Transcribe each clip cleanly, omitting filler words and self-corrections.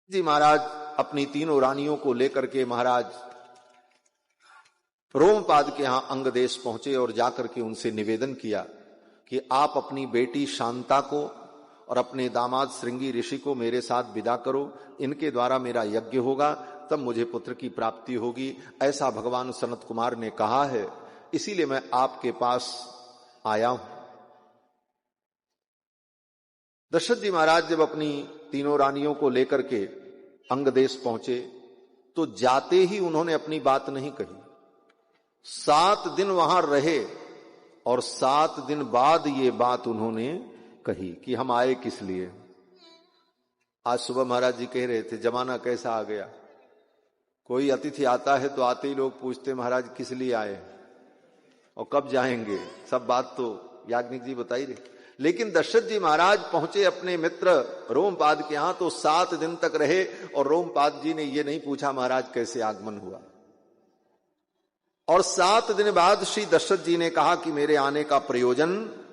जी महाराज अपनी तीनों रानियों को लेकर के महाराज रोमपाद के यहां अंगदेश पहुंचे और जाकर के उनसे निवेदन किया कि आप अपनी बेटी शांता को और अपने दामाद श्रृंगी ऋषि को मेरे साथ विदा करो, इनके द्वारा मेरा यज्ञ होगा, तब मुझे पुत्र की प्राप्ति होगी, ऐसा भगवान सनत कुमार ने कहा है, इसीलिए मैं आपके पास आया हूं। दशरथ जी महाराज जब अपनी तीनों रानियों को लेकर के अंगदेश पहुंचे तो जाते ही उन्होंने अपनी बात नहीं कही। 7 दिन वहां रहे और 7 दिन बाद ये बात उन्होंने कही कि हम आए किस लिए। आज सुबह महाराज जी कह रहे थे जमाना कैसा आ गया, कोई अतिथि आता है तो आते ही लोग पूछते महाराज किस लिए आए और कब जाएंगे, सब बात तो याज्ञनिक जी बताई रहे। लेकिन दशरथ जी महाराज पहुंचे अपने मित्र रोमपाद के यहां तो 7 दिन तक रहे और रोमपाद जी ने यह नहीं पूछा महाराज कैसे आगमन हुआ। और 7 दिन बाद श्री दशरथ जी ने कहा कि मेरे आने का प्रयोजन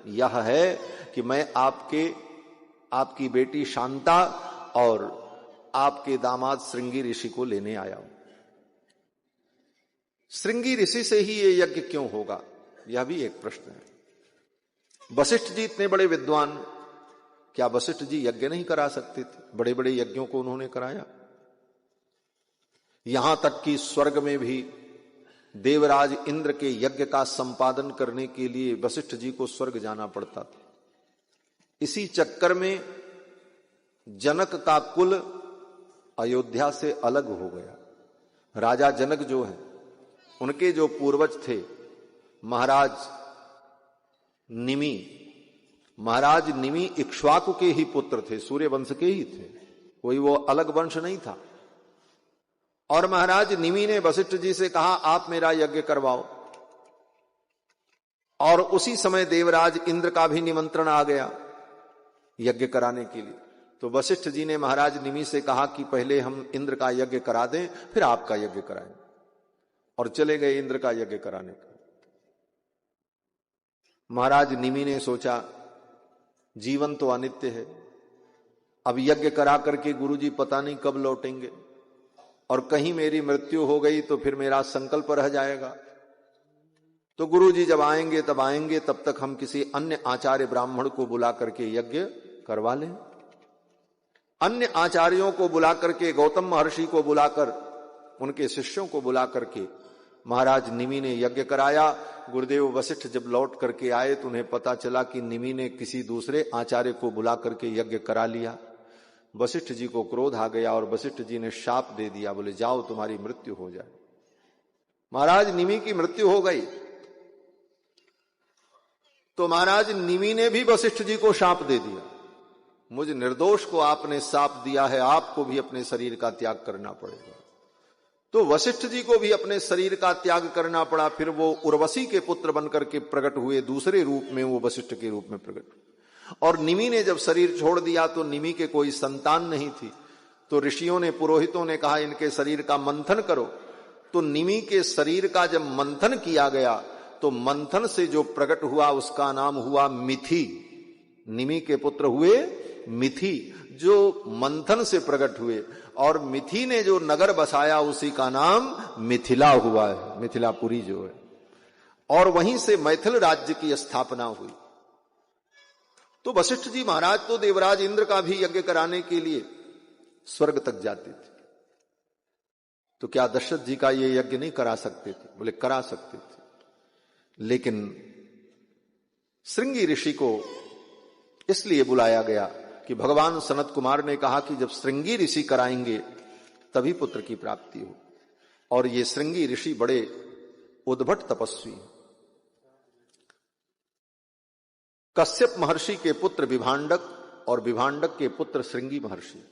यह है कि मैं आपकी बेटी शांता और आपके दामाद श्रृंगी ऋषि को लेने आया हूं। श्रृंगी ऋषि से ही ये यज्ञ क्यों होगा, यह भी एक प्रश्न है। वशिष्ठ जी इतने बड़े विद्वान, क्या वशिष्ठ जी यज्ञ नहीं करा सकते थे? बड़े बड़े यज्ञों को उन्होंने कराया। यहां तक कि स्वर्ग में भी देवराज इंद्र के यज्ञ का संपादन करने के लिए वशिष्ठ जी को स्वर्ग जाना पड़ता था। इसी चक्कर में जनक का कुल अयोध्या से अलग हो गया। राजा जनक जो है उनके जो पूर्वज थे महाराज निमि इक्ष्वाकु के ही पुत्र थे, सूर्य वंश के ही थे, कोई वो अलग वंश नहीं था। और महाराज निमि ने वशिष्ठ जी से कहा आप मेरा यज्ञ करवाओ, और उसी समय देवराज इंद्र का भी निमंत्रण आ गया यज्ञ कराने के लिए। तो वशिष्ठ जी ने महाराज निमि से कहा कि पहले हम इंद्र का यज्ञ करा दें फिर आपका यज्ञ कराएं, और चले गए इंद्र का यज्ञ कराने का। महाराज निमि ने सोचा जीवन तो अनित्य है, अब यज्ञ करा करके गुरुजी पता नहीं कब लौटेंगे, और कहीं मेरी मृत्यु हो गई तो फिर मेरा संकल्प रह जाएगा। तो गुरुजी जब आएंगे तब आएंगे, तब तक हम किसी अन्य आचार्य ब्राह्मण को बुला करके यज्ञ करवा लें। अन्य आचार्यों को बुला करके, गौतम महर्षि को बुलाकर, उनके शिष्यों को बुला करके महाराज निमि ने यज्ञ कराया। गुरुदेव वशिष्ठ जब लौट करके आए तो उन्हें पता चला कि निमि ने किसी दूसरे आचार्य को बुला करके यज्ञ करा लिया। वशिष्ठ जी को क्रोध आ गया और वशिष्ठ जी ने शाप दे दिया, बोले जाओ तुम्हारी मृत्यु हो जाए। महाराज निमि की मृत्यु हो गई तो महाराज निमि ने भी वशिष्ठ जी को शाप दे दिया, मुझे निर्दोष को आपने शाप दिया है, आपको भी अपने शरीर का त्याग करना पड़ेगा। तो वशिष्ठ जी को भी अपने शरीर का त्याग करना पड़ा। फिर वो उर्वशी के पुत्र बनकर के प्रकट हुए, दूसरे रूप में वो वशिष्ठ के रूप में प्रकट हुए। और निमि ने जब शरीर छोड़ दिया तो निमि के कोई संतान नहीं थी, तो ऋषियों ने, पुरोहितों ने कहा इनके शरीर का मंथन करो। तो निमि के शरीर का जब मंथन किया गया तो मंथन से जो प्रकट हुआ उसका नाम हुआ मिथि। निमि के पुत्र हुए मिथि, जो मंथन से प्रकट हुए, और मिथि ने जो नगर बसाया उसी का नाम मिथिला हुआ है, मिथिलापुरी जो है, और वहीं से मैथिल राज्य की स्थापना हुई। तो वशिष्ठ जी महाराज तो देवराज इंद्र का भी यज्ञ कराने के लिए स्वर्ग तक जाते थे, तो क्या दशरथ जी का ये यज्ञ नहीं करा सकते थे? बोले करा सकते थे, लेकिन श्रृंगी ऋषि को इसलिए बुलाया गया कि भगवान सनत कुमार ने कहा कि जब श्रृंगी ऋषि कराएंगे तभी पुत्र की प्राप्ति हो। और ये श्रृंगी ऋषि बड़े उद्भट तपस्वी हैं। कश्यप महर्षि के पुत्र विभांडक और विभांडक के पुत्र श्रृंगी महर्षि।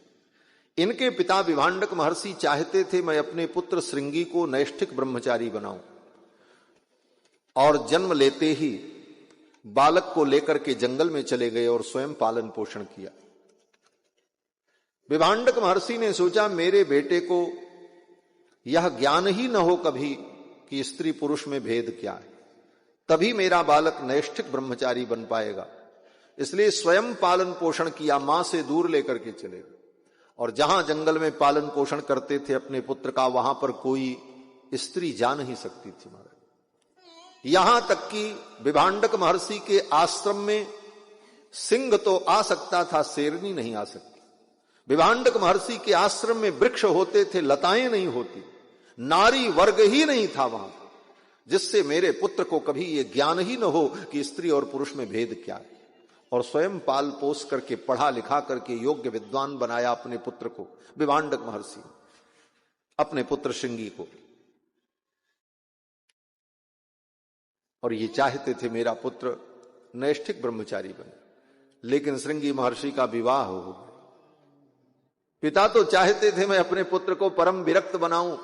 इनके पिता विभांडक महर्षि चाहते थे मैं अपने पुत्र श्रृंगी को नैष्ठिक ब्रह्मचारी बनाऊं, और जन्म लेते ही बालक को लेकर के जंगल में चले गए और स्वयं पालन पोषण किया। विभांडक महर्षि ने सोचा मेरे बेटे को यह ज्ञान ही न हो कभी कि स्त्री पुरुष में भेद क्या है, तभी मेरा बालक नैष्ठिक ब्रह्मचारी बन पाएगा। इसलिए स्वयं पालन पोषण किया, मां से दूर लेकर के चले गए। और जहां जंगल में पालन पोषण करते थे अपने पुत्र का, वहां पर कोई स्त्री जा नहीं सकती थी महाराज। यहां तक कि विभांडक महर्षि के आश्रम में सिंह तो आ सकता था, शेरनी नहीं आ सकती। विभांडक महर्षि के आश्रम में वृक्ष होते थे, लताएं नहीं होती, नारी वर्ग ही नहीं था वहां, जिससे मेरे पुत्र को कभी ये ज्ञान ही न हो कि स्त्री और पुरुष में भेद क्या है। और स्वयं पाल पोस करके, पढ़ा लिखा करके योग्य विद्वान बनाया अपने पुत्र को विभांडक महर्षि, अपने पुत्र श्रृंगी को। और ये चाहते थे मेरा पुत्र नैष्ठिक ब्रह्मचारी बने, लेकिन श्रृंगी महर्षि का विवाह हो गया। पिता तो चाहते थे मैं अपने पुत्र को परम विरक्त बनाऊं,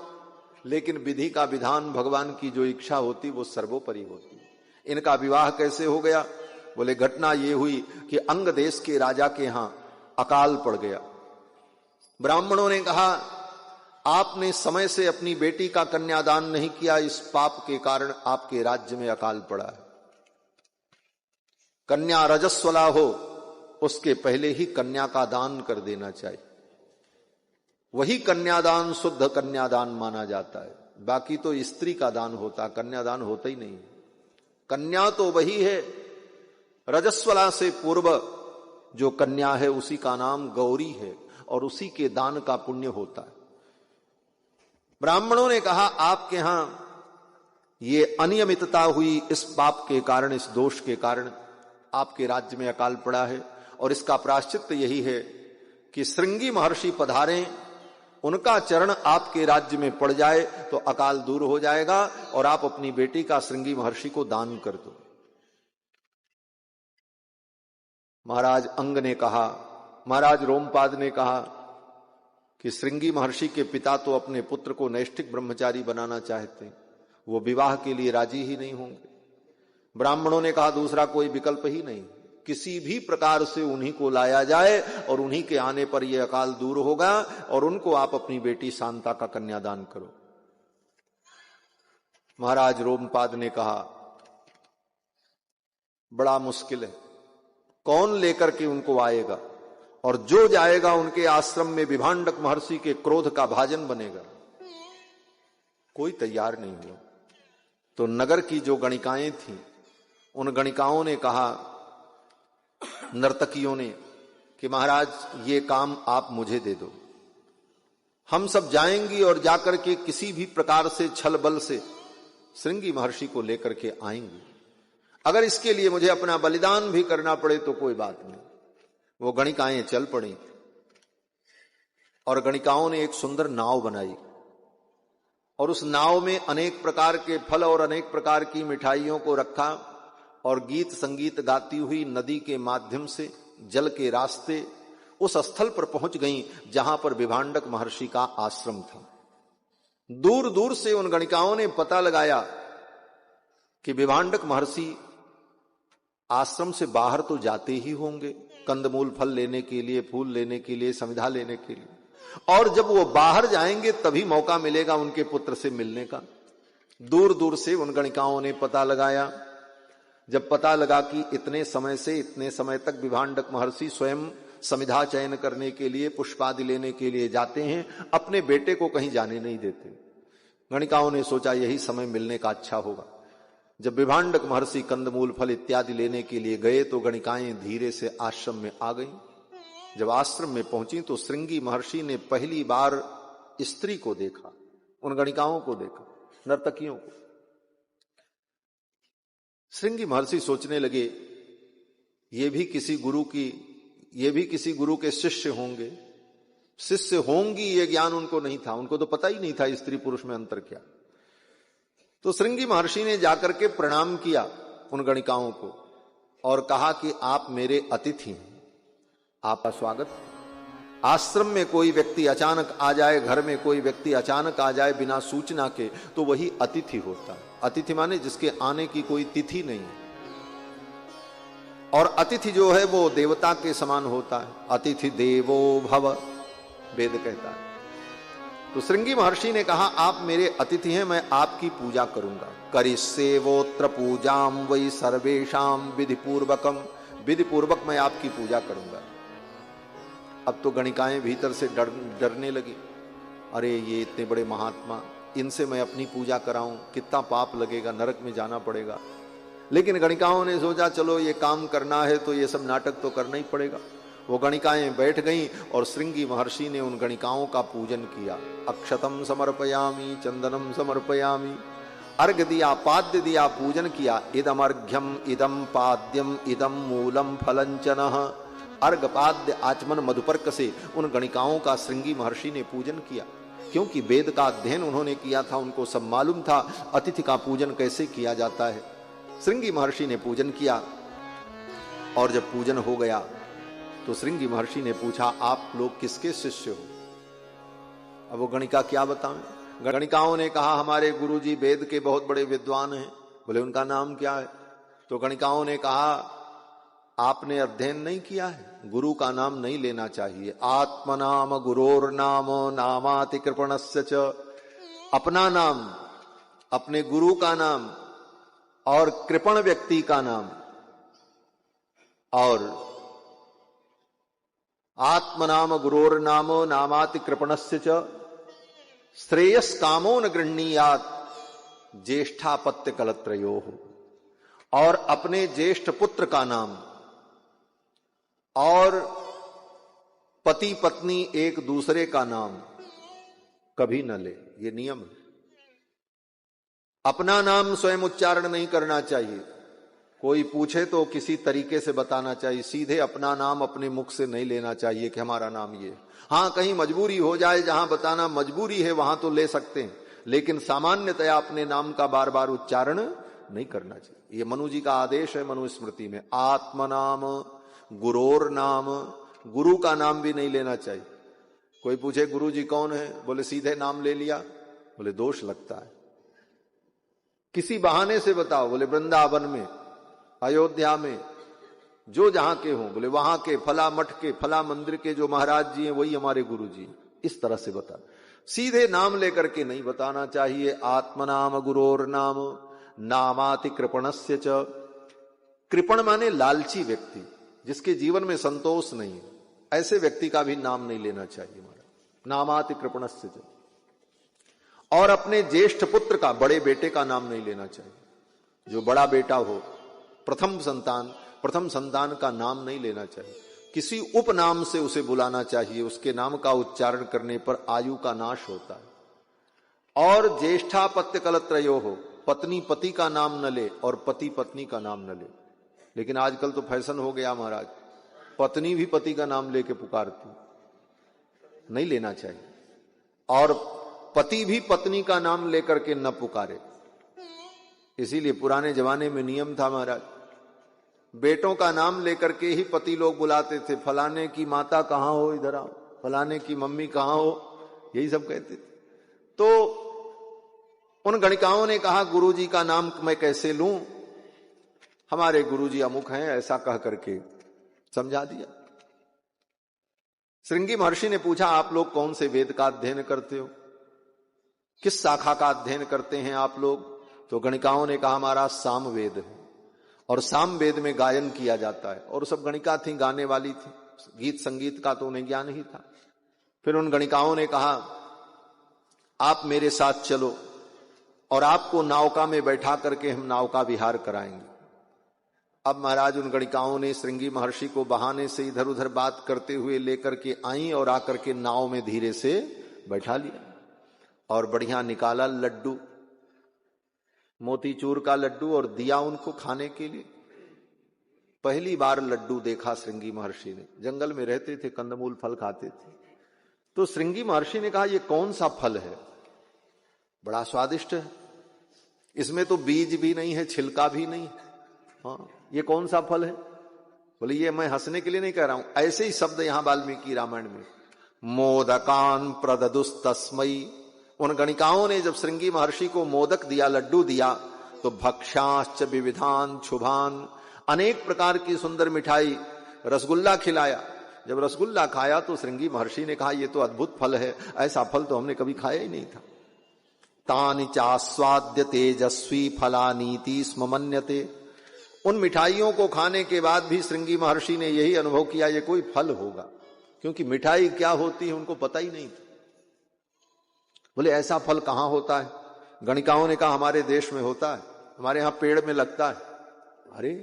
लेकिन विधि का विधान, भगवान की जो इच्छा होती वो सर्वोपरि होती। इनका विवाह कैसे हो गया? बोले घटना ये हुई कि अंग देश के राजा के यहां अकाल पड़ गया। ब्राह्मणों ने कहा आपने समय से अपनी बेटी का कन्यादान नहीं किया, इस पाप के कारण आपके राज्य में अकाल पड़ा है। कन्या रजस्वला हो उसके पहले ही कन्या का दान कर देना चाहिए, वही कन्यादान शुद्ध कन्यादान माना जाता है। बाकी तो स्त्री का दान होता, कन्यादान होता ही नहीं। कन्या तो वही है, रजस्वला से पूर्व जो कन्या है उसी का नाम गौरी है, और उसी के दान का पुण्य होता है। ब्राह्मणों ने कहा आपके यहां ये अनियमितता हुई, इस पाप के कारण, इस दोष के कारण आपके राज्य में अकाल पड़ा है, और इसका प्रायश्चित यही है कि श्रृंगी महर्षि पधारें, उनका चरण आपके राज्य में पड़ जाए तो अकाल दूर हो जाएगा, और आप अपनी बेटी का श्रृंगी महर्षि को दान कर दो। महाराज अंग ने कहा, महाराज रोमपाद ने कहा कि श्रृंगी महर्षि के पिता तो अपने पुत्र को नैष्ठिक ब्रह्मचारी बनाना चाहते हैं, वो विवाह के लिए राजी ही नहीं होंगे। ब्राह्मणों ने कहा दूसरा कोई विकल्प ही नहीं, किसी भी प्रकार से उन्हीं को लाया जाए और उन्हीं के आने पर यह अकाल दूर होगा, और उनको आप अपनी बेटी शांता का कन्यादान करो। महाराज रोमपाद ने कहा बड़ा मुश्किल है, कौन लेकर के उनको आएगा, और जो जाएगा उनके आश्रम में विभांडक महर्षि के क्रोध का भाजन बनेगा। कोई तैयार नहीं हुआ। तो नगर की जो गणिकाएं थीं, उन गणिकाओं ने कहा, नर्तकियों ने, कि महाराज ये काम आप मुझे दे दो, हम सब जाएंगी और जाकर के किसी भी प्रकार से छल बल से श्रृंगी महर्षि को लेकर के आएंगी। अगर इसके लिए मुझे अपना बलिदान भी करना पड़े तो कोई बात नहीं। वो गणिकाएं चल पड़ी, और गणिकाओं ने एक सुंदर नाव बनाई, और उस नाव में अनेक प्रकार के फल और अनेक प्रकार की मिठाइयों को रखा, और गीत संगीत गाती हुई नदी के माध्यम से जल के रास्ते उस स्थल पर पहुंच गईं जहां पर विभांडक महर्षि का आश्रम था। दूर दूर से उन गणिकाओं ने पता लगाया कि विभांडक महर्षि आश्रम से बाहर तो जाते ही होंगे, कंदमूल फल लेने के लिए, फूल लेने के लिए, समिधा लेने के लिए, और जब वो बाहर जाएंगे तभी मौका मिलेगा उनके पुत्र से मिलने का। दूर दूर से उन गणिकाओं ने पता लगाया। जब पता लगा कि इतने समय से इतने समय तक विभांडक महर्षि स्वयं समिधा चयन करने के लिए, पुष्पादि लेने के लिए जाते हैं, अपने बेटे को कहीं जाने नहीं देते, गणिकाओं ने सोचा यही समय मिलने का अच्छा होगा। जब विभांडक महर्षि कंदमूल फल इत्यादि लेने के लिए गए तो गणिकाएं धीरे से आश्रम में आ गईं। जब आश्रम में पहुंची तो श्रृंगी महर्षि ने पहली बार स्त्री को देखा, उन गणिकाओं को देखा, नर्तकियों को। श्रृंगी महर्षि सोचने लगे ये भी किसी गुरु के शिष्य होंगे, शिष्य होंगी, ये ज्ञान उनको नहीं था, उनको तो पता ही नहीं था स्त्री पुरुष में अंतर क्या। तो श्रृंगी महर्षि ने जाकर के प्रणाम किया उन गणिकाओं को और कहा कि आप मेरे अतिथि हैं, आपका स्वागत। आश्रम में कोई व्यक्ति अचानक आ जाए, घर में कोई व्यक्ति अचानक आ जाए बिना सूचना के, तो वही अतिथि होता है। अतिथि माने जिसके आने की कोई तिथि नहीं है, और अतिथि जो है वो देवता के समान होता है। अतिथि देवो भव वेद कहता है। तो श्रृंगी महर्षि ने कहा आप मेरे अतिथि हैं, मैं आपकी पूजा करूंगा। करिष्येवोत्र पूजाम वै सर्वेषाम विधि पूर्वकम, विधि पूर्वक मैं आपकी पूजा करूंगा। अब तो गणिकाएं भीतर से डरने लगी, अरे ये इतने बड़े महात्मा, इनसे मैं अपनी पूजा कराऊं, कितना पाप लगेगा, नरक में जाना पड़ेगा। लेकिन गणिकाओं ने सोचा चलो ये काम करना है तो ये सब नाटक तो करना ही पड़ेगा। वो गणिकाएं बैठ गईं और श्रृंगी महर्षि ने उन गणिकाओं का पूजन किया। अक्षतम समर्पयामी, चंदनम समर्पयामी, अर्घ दिया, पाद्य दिया, पूजन किया। इदम अर्घ्यम इदम पाद्यम इदम मूलम फलंचनः। अर्घ पाद्य आचमन मधुपर्क से उन गणिकाओं का श्रृंगी महर्षि ने पूजन किया, क्योंकि वेद का अध्ययन उन्होंने किया था, उनको सब मालूम था अतिथि का पूजन कैसे किया जाता है। श्रृंगी महर्षि ने पूजन किया और जब पूजन हो गया तो श्रृंगी महर्षि ने पूछा आप लोग किसके शिष्य हो? अब वो गणिका क्या बताएं? गणिकाओं ने कहा हमारे गुरुजी वेद के बहुत बड़े विद्वान हैं। बोले उनका नाम क्या है? तो गणिकाओं ने कहा आपने अध्ययन नहीं किया है, गुरु का नाम नहीं लेना चाहिए। आत्मनाम गुरोर्नाम नामाति कृपणस्य च। अपना नाम, अपने गुरु का नाम और कृपण व्यक्ति का नाम, और आत्मनाम गुरोर्नाम नामाति कृपणस्य च श्रेयस कामो न गृह्णीयात् ज्येष्ठापत्य कलत्रयोः। और अपने ज्येष्ठ पुत्र का नाम और पति पत्नी एक दूसरे का नाम कभी न ले, ये नियम है। अपना नाम स्वयं उच्चारण नहीं करना चाहिए। कोई पूछे तो किसी तरीके से बताना चाहिए, सीधे अपना नाम अपने मुख से नहीं लेना चाहिए कि हमारा नाम ये। हां, कहीं मजबूरी हो जाए, जहां बताना मजबूरी है वहां तो ले सकते हैं, लेकिन सामान्यतया अपने नाम का बार बार उच्चारण नहीं करना चाहिए। ये मनु जी का आदेश है मनुस्मृति में। आत्मनाम गुरोर नाम, गुरु का नाम भी नहीं लेना चाहिए। कोई पूछे गुरु जी कौन है? बोले सीधे नाम ले लिया, बोले दोष लगता है। किसी बहाने से बताओ, बोले वृंदावन में, अयोध्या में, जो जहां के हों, बोले वहां के फला मठ के फला मंदिर के जो महाराज जी हैं वही हमारे गुरु जी। इस तरह से बता, सीधे नाम लेकर के नहीं बताना चाहिए। आत्मनाम गुरोर नाम नामाति कृपणस्य च। कृपण माने लालची व्यक्ति, जिसके जीवन में संतोष नहीं है, ऐसे व्यक्ति का भी नाम नहीं लेना चाहिए महाराज। नामाति कृपणस्य च। और अपने ज्येष्ठ पुत्र का, बड़े बेटे का नाम नहीं लेना चाहिए। जो बड़ा बेटा हो, प्रथम संतान का नाम नहीं लेना चाहिए। किसी उपनाम से उसे बुलाना चाहिए, उसके नाम का उच्चारण करने पर आयु का नाश होता है। और ज्येष्ठापत्य कलत्रयो हो, पत्नी पति का नाम न ले और पति पत्नी का नाम न ले। लेकिन आजकल तो फैशन हो गया महाराज, पत्नी भी पति का नाम लेके पुकारती, नहीं लेना चाहिए। और पति भी पत्नी का नाम लेकर के न पुकारे। इसीलिए पुराने जमाने में नियम था महाराज, बेटों का नाम लेकर के ही पति लोग बुलाते थे। फलाने की माता कहां हो, इधर आओ, फलाने की मम्मी कहां हो, यही सब कहते थे। तो उन गणिकाओं ने कहा गुरुजी का नाम मैं कैसे लूं, हमारे गुरुजी अमुक हैं, ऐसा कह करके समझा दिया। श्रृंगी महर्षि ने पूछा आप लोग कौन से वेद का अध्ययन करते हो, किस शाखा का अध्ययन करते हैं आप लोग? तो गणिकाओं ने कहा हमारा साम वेद है, और साम वेद में गायन किया जाता है। और सब गणिका थी, गाने वाली थी, गीत संगीत का तो उन्हें ज्ञान ही था। फिर उन गणिकाओं ने कहा आप मेरे साथ चलो और आपको नावका में बैठा करके हम नावका विहार कराएंगे। अब महाराज उन गणिकाओं ने श्रृंगी महर्षि को बहाने से इधर उधर बात करते हुए लेकर के आई और आकर के नाव में धीरे से बैठा लिया और बढ़िया निकाला लड्डू, मोतीचूर का लड्डू, और दिया उनको खाने के लिए। पहली बार लड्डू देखा श्रृंगी महर्षि ने। जंगल में रहते थे, कंदमूल फल खाते थे। तो श्रृंगी महर्षि ने कहा ये कौन सा फल है, बड़ा स्वादिष्ट है, इसमें तो बीज भी नहीं है, छिलका भी नहीं। हाँ, ये कौन सा फल है? बोले ये मैं हंसने के लिए नहीं कह रहा हूं, ऐसे ही शब्द यहां वाल्मीकि रामायण में। मोदकान प्रददुस्तस्मै। उन गणिकाओं ने जब श्रृंगी महर्षि को मोदक दिया, लड्डू दिया, तो भक्ष्याश्च विविधान शुभान, अनेक प्रकार की सुंदर मिठाई, रसगुल्ला खिलाया। जब रसगुल्ला खाया तो श्रृंगी महर्षि ने कहा ये तो अद्भुत फल है, ऐसा फल तो हमने कभी खाया ही नहीं था। तानि चास्वाद्य तेजस्वी फलानीति स्म मन्यते। उन मिठाइयों को खाने के बाद भी श्रृंगी महर्षि ने यही अनुभव किया ये कोई फल होगा, क्योंकि मिठाई क्या होती है उनको पता ही नहीं था। बोले ऐसा फल कहां होता है? गणिकाओं ने कहा हमारे देश में होता है, हमारे यहां पेड़ में लगता है। अरे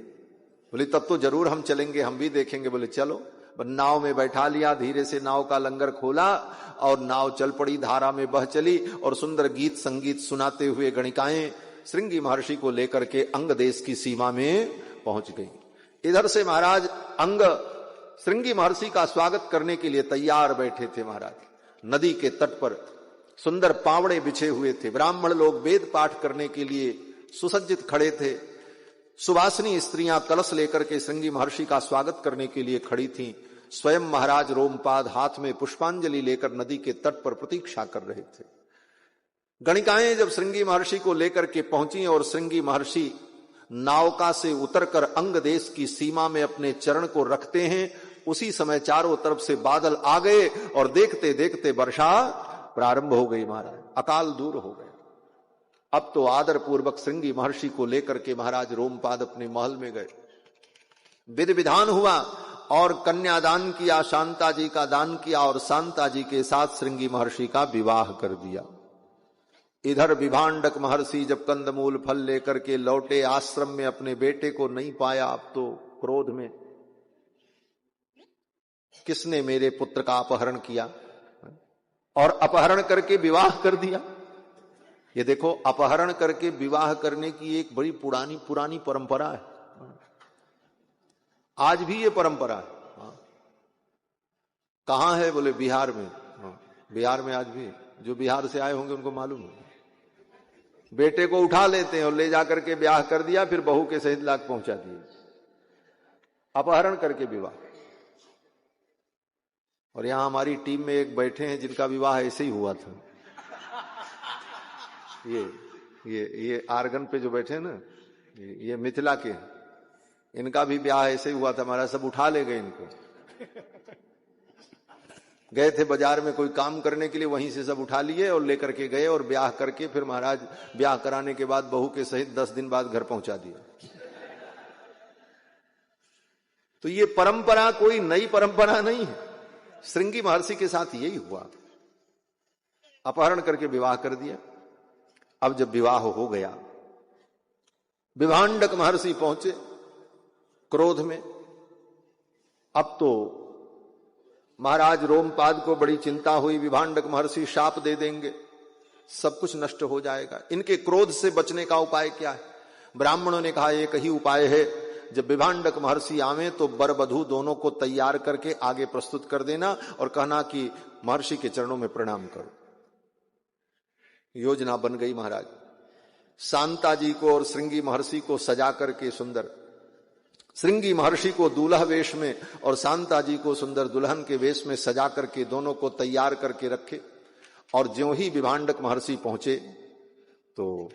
बोले तब तो जरूर हम चलेंगे, हम भी देखेंगे। बोले चलो। नाव में बैठा लिया, धीरे से नाव का लंगर खोला और नाव चल पड़ी, धारा में बह चली और सुंदर गीत संगीत सुनाते हुए गणिकाएं श्रृंगी महर्षि को लेकर के अंग देश की सीमा में पहुंच गई। इधर से महाराज अंग श्रृंगी महर्षि का स्वागत करने के लिए तैयार बैठे थे। महाराज नदी के तट पर सुंदर पावड़े बिछे हुए थे, ब्राह्मण लोग वेद पाठ करने के लिए सुसज्जित खड़े थे, सुवासिनी स्त्रियां कलश लेकर के श्रृंगी महर्षि का स्वागत करने के लिए खड़ी थीं। स्वयं महाराज रोमपाद हाथ में पुष्पांजलि लेकर नदी के तट पर प्रतीक्षा कर रहे थे। गणिकाएं जब श्रृंगी महर्षि को लेकर के पहुंची और श्रृंगी महर्षि नावका से उतरकर अंग देश की सीमा में अपने चरण को रखते हैं, उसी समय चारों तरफ से बादल आ गए और देखते देखते वर्षा प्रारंभ हो गई। महाराज अकाल दूर हो गए। अब तो आदर पूर्वक श्रृंगी महर्षि को लेकर के महाराज रोमपाद अपने महल में गए। विधि विधान हुआ और कन्यादान किया, शांता जी का दान किया और शांता जी के साथ श्रृंगी महर्षि का विवाह कर दिया। इधर विभांडक महर्षि जब कंदमूल फल लेकर के लौटे आश्रम में, अपने बेटे को नहीं पाया। अब तो क्रोध में, किसने मेरे पुत्र का अपहरण किया और अपहरण करके विवाह कर दिया। ये देखो, अपहरण करके विवाह करने की एक बड़ी पुरानी परंपरा है। आज भी ये परंपरा है। कहां है? बोले बिहार में। बिहार में आज भी, जो बिहार से आए होंगे उनको मालूम है। बेटे को उठा लेते हैं और ले जाकर के ब्याह कर दिया, फिर बहू के सहित लाख पहुंचा दिए, अपहरण करके विवाह। और यहां हमारी टीम में एक बैठे हैं जिनका विवाह ऐसे ही हुआ था। ये आर्गन पे जो बैठे हैं ना, ये मिथिला के, इनका भी ब्याह ऐसे ही हुआ था। हमारा सब उठा ले गए इनको। गए थे बाजार में कोई काम करने के लिए, वहीं से सब उठा लिए और लेकर के गए और ब्याह करके फिर महाराज ब्याह कराने के बाद बहू के सहित 10 दिन बाद घर पहुंचा दिया। तो ये परंपरा कोई नई परंपरा नहीं है। श्रृंगी महर्षि के साथ यही हुआ, अपहरण करके विवाह कर दिया। अब जब विवाह हो गया, विभांडक महर्षि पहुंचे क्रोध में। अब तो महाराज रोमपाद को बड़ी चिंता हुई, विभांडक महर्षि शाप दे देंगे, सब कुछ नष्ट हो जाएगा। इनके क्रोध से बचने का उपाय क्या है? ब्राह्मणों ने कहा एक ही उपाय है, जब विभांडक महर्षि आवे तो बर वधू दोनों को तैयार करके आगे प्रस्तुत कर देना और कहना कि महर्षि के चरणों में प्रणाम करो। योजना बन गई। महाराज शांता जी को और श्रृंगी महर्षि को सजा करके सुंदर, श्रृंगी महर्षि को दूल्हा वेश में और शांता जी को सुंदर दुल्हन के वेश में सजा करके दोनों को तैयार करके रखे। और ज्यों ही विभांडक महर्षि पहुंचे तो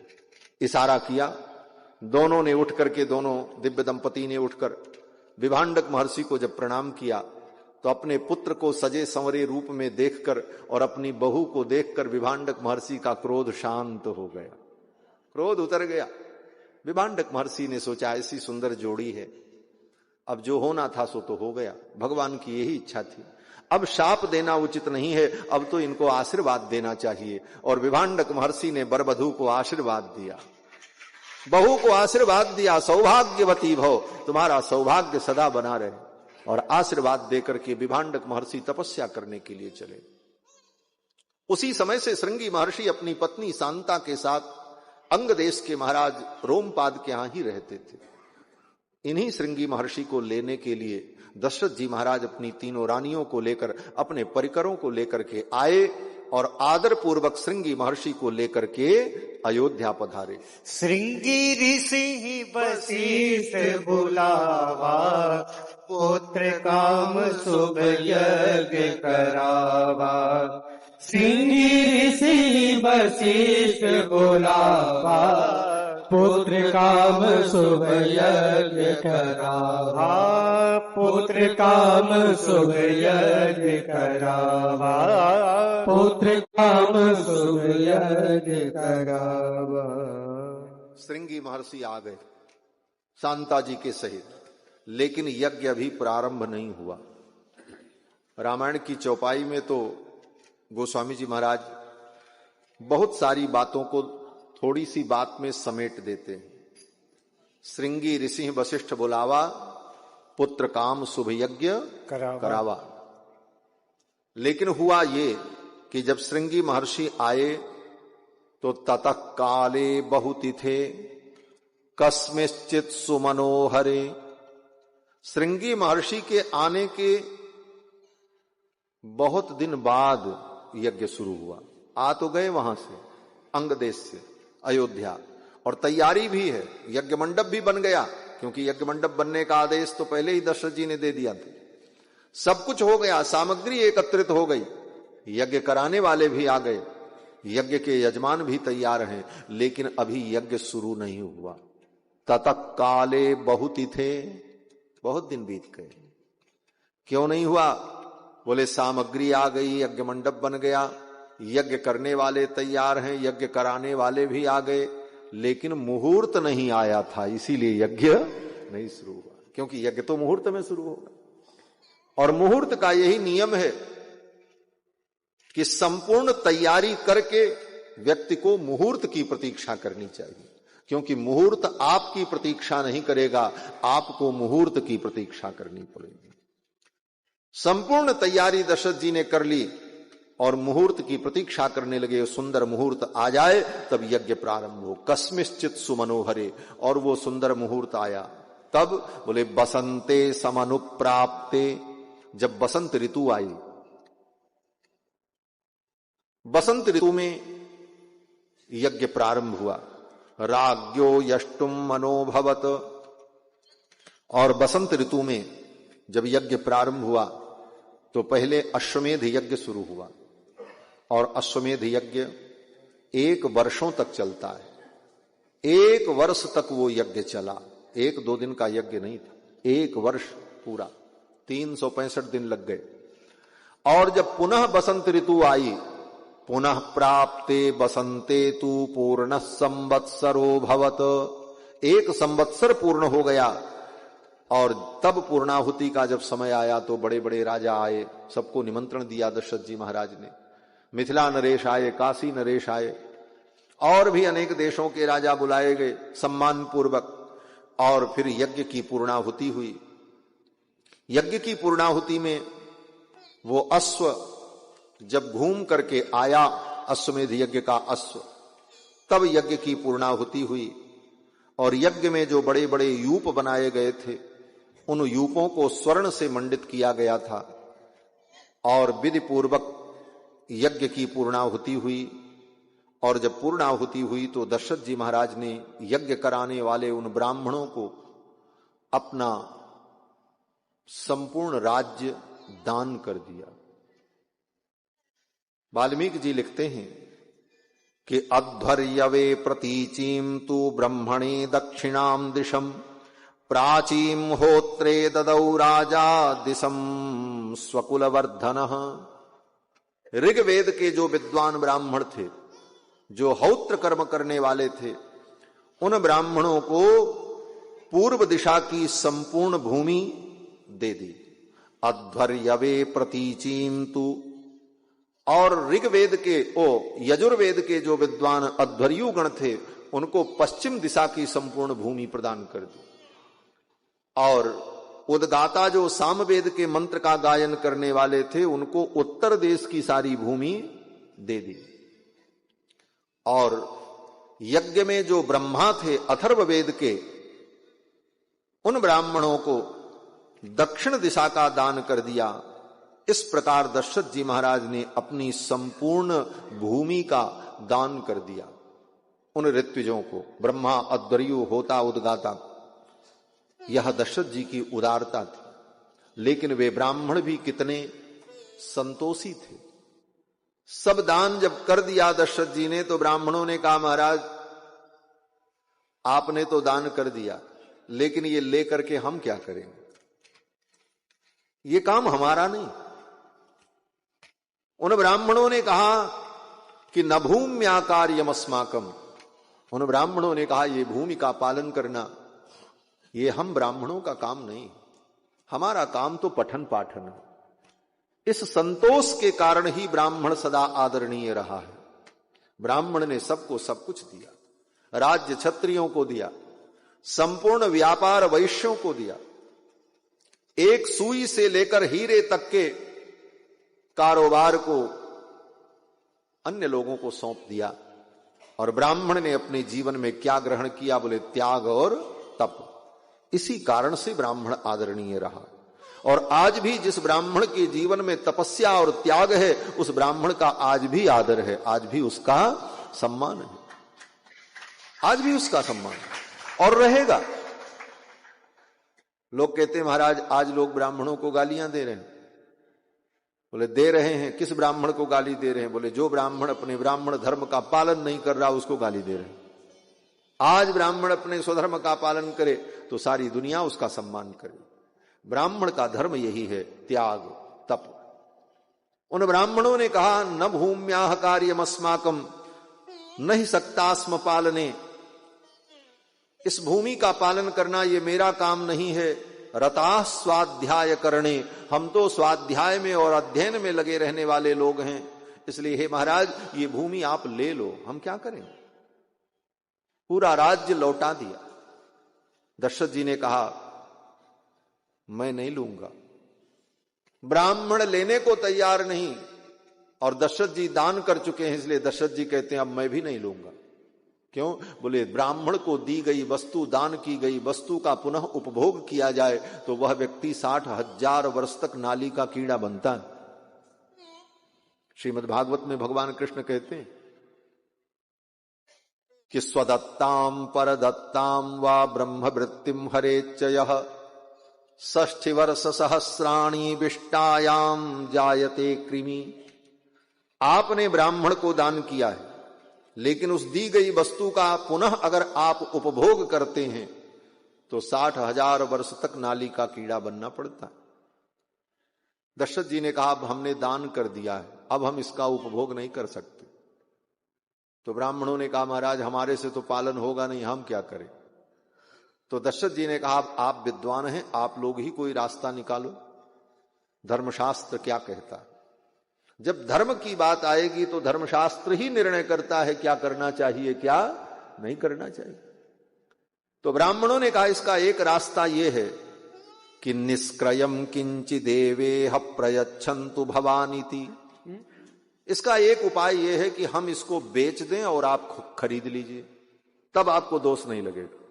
इशारा किया, दोनों ने उठ करके, दोनों दिव्य दंपति ने उठकर विभांडक महर्षि को जब प्रणाम किया तो अपने पुत्र को सजे संवरे रूप में देखकर और अपनी बहू को देखकर विभांडक महर्षि का क्रोध शांत हो गया, क्रोध उतर गया। विभांडक महर्षि ने सोचा ऐसी सुंदर जोड़ी है, अब जो होना था सो तो हो गया, भगवान की यही इच्छा थी, अब शाप देना उचित नहीं है, अब तो इनको आशीर्वाद देना चाहिए। और विभांडक महर्षि ने बरबधू को आशीर्वाद दिया, बहू को आशीर्वाद दिया, सौभाग्यवती भव, तुम्हारा सौभाग्य सदा बना रहे। और आशीर्वाद देकर के विभांडक महर्षि तपस्या करने के लिए चले। उसी समय से श्रृंगी महर्षि अपनी पत्नी शांता के साथ अंग देश के महाराज रोमपाद के यहां ही रहते थे। इन्हीं श्रृंगी महर्षि को लेने के लिए दशरथ जी महाराज अपनी तीनों रानियों को लेकर, अपने परिकरों को लेकर के आए और आदर पूर्वक श्रृंगी महर्षि को लेकर के अयोध्या पधारे। श्रृंगी ऋषि वशिष्ठ बुलावा, पुत्र काम शुभ यज्ञ करावा। श्रृंगी ऋषि वशिष्ठ बुलावा, पुत्र काम शुभ यज्ञ करावा। पुत्र काम शुभ यज्ञ करावा, पुत्र काम शुभ यज्ञ करावा। श्रृंगी महर्षि आ गए शांता जी के सहित, लेकिन यज्ञ अभी प्रारंभ नहीं हुआ। रामायण की चौपाई में तो गोस्वामी जी महाराज बहुत सारी बातों को थोड़ी सी बात में समेट देते हैं। श्रृंगी ऋषि वशिष्ठ बुलावा, पुत्र काम शुभ यज्ञ करावा। लेकिन हुआ ये कि जब श्रृंगी महर्षि आए तो ततः काले बहुतिथे कस्मिश्चित सुमनोहरे। श्रृंगी महर्षि के आने के बहुत दिन बाद यज्ञ शुरू हुआ। आ तो गए वहां से, अंग देश से, अयोध्या, और तैयारी भी है, यज्ञ मंडप भी बन गया, क्योंकि यज्ञ मंडप बनने का आदेश तो पहले ही दशरथ जी ने दे दिया था। सब कुछ हो गया, सामग्री एकत्रित हो गई, यज्ञ कराने वाले भी आ गए, यज्ञ के यजमान भी तैयार हैं, लेकिन अभी यज्ञ शुरू नहीं हुआ। ततः काले बहुतिथे, बहुत दिन बीत गए। क्यों नहीं हुआ? बोले सामग्री आ गई, यज्ञ मंडप बन गया, यज्ञ करने वाले तैयार हैं, यज्ञ कराने वाले भी आ गए, लेकिन मुहूर्त नहीं आया था, इसीलिए यज्ञ नहीं शुरू हुआ। क्योंकि यज्ञ तो मुहूर्त में शुरू होगा, और मुहूर्त का यही नियम है कि संपूर्ण तैयारी करके व्यक्ति को मुहूर्त की प्रतीक्षा करनी चाहिए। क्योंकि मुहूर्त आपकी प्रतीक्षा नहीं करेगा, आपको मुहूर्त की प्रतीक्षा करनी पड़ेगी। संपूर्ण तैयारी दशरथ जी ने कर ली और मुहूर्त की प्रतीक्षा करने लगे। सुंदर मुहूर्त आ जाए तब यज्ञ प्रारंभ हो। कस्मिश्चित सुमनोहरे, और वो सुंदर मुहूर्त आया तब बोले बसंते समनुप्राप्ते, जब बसंत ऋतु आई। बसंत ऋतु में यज्ञ प्रारंभ हुआ। राज्ञो यष्टुम मनोभवत, और बसंत ऋतु में जब यज्ञ प्रारंभ हुआ तो पहले अश्वमेध यज्ञ शुरू हुआ, और अश्वमेध यज्ञ 1 वर्षों तक चलता है। 1 वर्ष तक वो यज्ञ चला, 1-2 दिन का यज्ञ नहीं था, 1 वर्ष पूरा, 365 दिन लग गए। और जब पुनः बसंत ऋतु आई, पुनः प्राप्ते बसंते तु पूर्ण संवत्सरो भवत, 1 संवत्सर पूर्ण हो गया। और तब पूर्णाहुति का जब समय आया तो बड़े बड़े राजा आए, सबको निमंत्रण दिया दशरथ जी महाराज ने। मिथिला नरेश आए, काशी नरेश आए, और भी अनेक देशों के राजा बुलाए गए सम्मान पूर्वक, और फिर यज्ञ की पूर्णाहुति हुई। यज्ञ की पूर्णाहुति में वो अश्व जब घूम करके आया, अश्वमेध यज्ञ का अश्व, तब यज्ञ की पूर्णाहुति हुई। और यज्ञ में जो बड़े बड़े यूप बनाए गए थे, उन यूपों को स्वर्ण से मंडित किया गया था, और विधि पूर्वक यज्ञ की पूर्णाहुति हुई। और जब पूर्णाहुति हुई तो दशरथ जी महाराज ने यज्ञ कराने वाले उन ब्राह्मणों को अपना संपूर्ण राज्य दान कर दिया। वाल्मीकि जी लिखते हैं कि अध्वर्यवे प्रतीचीम तु ब्रह्मणे दक्षिणाम दिशम प्राचीम होत्रे ददौ राजा दिशम स्वकुलवर्धनः। ऋग्वेद के जो विद्वान ब्राह्मण थे, जो हौत्र कर्म करने वाले थे, उन ब्राह्मणों को पूर्व दिशा की संपूर्ण भूमि दे दी। अध्वर्यवे प्रतीचीम तु, और ऋग्वेद के यजुर्वेद के जो विद्वान अध्वर्यु गण थे, उनको पश्चिम दिशा की संपूर्ण भूमि प्रदान कर दी। और उद्गाता जो सामवेद के मंत्र का गायन करने वाले थे, उनको उत्तर देश की सारी भूमि दे दी। और यज्ञ में जो ब्रह्मा थे अथर्ववेद के, उन ब्राह्मणों को दक्षिण दिशा का दान कर दिया। इस प्रकार दशरथ जी महाराज ने अपनी संपूर्ण भूमि का दान कर दिया उन ऋत्विजों को, ब्रह्मा, अध्वर्यु, होता, उद्गाता। यह दशरथ जी की उदारता थी। लेकिन वे ब्राह्मण भी कितने संतोषी थे। सब दान जब कर दिया दशरथ जी ने, तो ब्राह्मणों ने कहा महाराज आपने तो दान कर दिया, लेकिन ये लेकर के हम क्या करेंगे, ये काम हमारा नहीं। उन ब्राह्मणों ने कहा कि न भूम्या कार्यम अस्माकम, उन ब्राह्मणों ने कहा ये भूमि का पालन करना ये हम ब्राह्मणों का काम नहीं, हमारा काम तो पठन पाठन है। इस संतोष के कारण ही ब्राह्मण सदा आदरणीय रहा है। ब्राह्मण ने सबको सब कुछ दिया, राज्य क्षत्रियों को दिया, संपूर्ण व्यापार वैश्यों को दिया, एक सुई से लेकर हीरे तक के कारोबार को अन्य लोगों को सौंप दिया। और ब्राह्मण ने अपने जीवन में क्या ग्रहण किया? बोले त्याग और तप। इसी कारण से ब्राह्मण आदरणीय रहा। और आज भी जिस ब्राह्मण के जीवन में तपस्या और त्याग है, उस ब्राह्मण का आज भी आदर है, आज भी उसका सम्मान है, आज भी उसका सम्मान है और रहेगा। लोग कहते हैं महाराज आज लोग ब्राह्मणों को गालियां दे रहे हैं। बोले दे रहे हैं, किस ब्राह्मण को गाली दे रहे हैं? बोले जो ब्राह्मण अपने ब्राह्मण धर्म का पालन नहीं कर रहा उसको गाली दे रहे हैं। आज ब्राह्मण अपने स्वधर्म का पालन करे तो सारी दुनिया उसका सम्मान करे। ब्राह्मण का धर्म यही है, त्याग तप। उन ब्राह्मणों ने कहा न भूम्याह कार्यमस्माकम न ही सक्तास्म पालने, इस भूमि का पालन करना ये मेरा काम नहीं है। रताः स्वाध्याय करणे, हम तो स्वाध्याय में और अध्ययन में लगे रहने वाले लोग हैं, इसलिए हे महाराज ये भूमि आप ले लो, हम क्या करेंगे? पूरा राज्य लौटा दिया। दशरथ जी ने कहा मैं नहीं लूंगा। ब्राह्मण लेने को तैयार नहीं, और दशरथ जी दान कर चुके हैं, इसलिए दशरथ जी कहते हैं अब मैं भी नहीं लूंगा। क्यों? बोले ब्राह्मण को दी गई वस्तु, दान की गई वस्तु का पुनः उपभोग किया जाए तो वह व्यक्ति 60,000 वर्ष तक नाली का कीड़ा बनता है। श्रीमद् भागवत में भगवान कृष्ण कहते हैं कि स्वदत्ताम परदत्ताम वा ब्रह्म वृत्तिम हरेच्चयः 60 वर्ष सहस्राणि विष्टायाम जायते कृमि। आपने ब्राह्मण को दान किया है, लेकिन उस दी गई वस्तु का पुनः अगर आप उपभोग करते हैं तो 60,000 वर्ष तक नाली का कीड़ा बनना पड़ता है। दशरथ जी ने कहा अब हमने दान कर दिया है, अब हम इसका उपभोग नहीं कर सकते। तो ब्राह्मणों ने कहा महाराज हमारे से तो पालन होगा नहीं, हम क्या करें? तो दशरथ जी ने कहा आप विद्वान हैं, आप लोग ही कोई रास्ता निकालो, धर्मशास्त्र क्या कहता है। जब धर्म की बात आएगी तो धर्मशास्त्र ही निर्णय करता है क्या करना चाहिए क्या नहीं करना चाहिए। तो ब्राह्मणों ने कहा इसका एक रास्ता यह है कि निष्क्रयम किंचि देवेह प्रयच्छन्तु भवानीति। इसका एक उपाय यह है कि हम इसको बेच दें और आप खरीद लीजिए, तब आपको दोष नहीं लगेगा।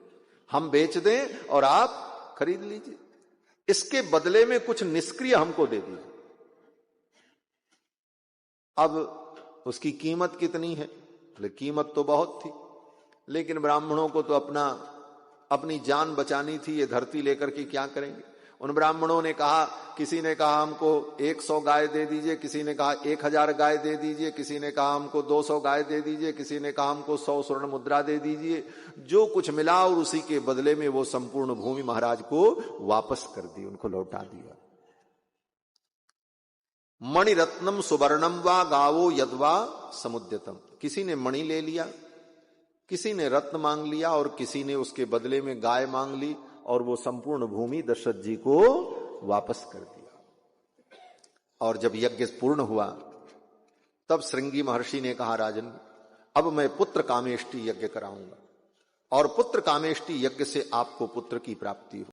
हम बेच दें और आप खरीद लीजिए, इसके बदले में कुछ निष्क्रिय हमको दे दीजिए। अब उसकी कीमत कितनी है? कीमत तो बहुत थी, लेकिन ब्राह्मणों को तो अपनी जान बचानी थी, ये धरती लेकर के क्या करेंगे। उन ब्राह्मणों ने कहा, किसी ने कहा हमको 100 गाय दे दीजिए, किसी ने कहा 1000 गाय दे दीजिए, किसी ने कहा हमको 200 गाय दे दीजिए, किसी ने कहा हमको 100 स्वर्ण मुद्रा दे दीजिए। जो कुछ मिला और उसी के बदले में वो संपूर्ण भूमि महाराज को वापस कर दी, उनको लौटा दिया। मणि रत्नम सुवर्णम वा गावो यद्वा समुद्यतम, किसी ने मणि ले लिया, किसी ने रत्न मांग लिया और किसी ने उसके बदले में गाय मांग ली, और वो संपूर्ण भूमि दशरथ जी को वापस कर दिया। और जब यज्ञ पूर्ण हुआ तब श्रृंगी महर्षि ने कहा राजन अब मैं पुत्र कामेष्टि यज्ञ कराऊंगा, और पुत्र कामेष्टि यज्ञ से आपको पुत्र की प्राप्ति हो।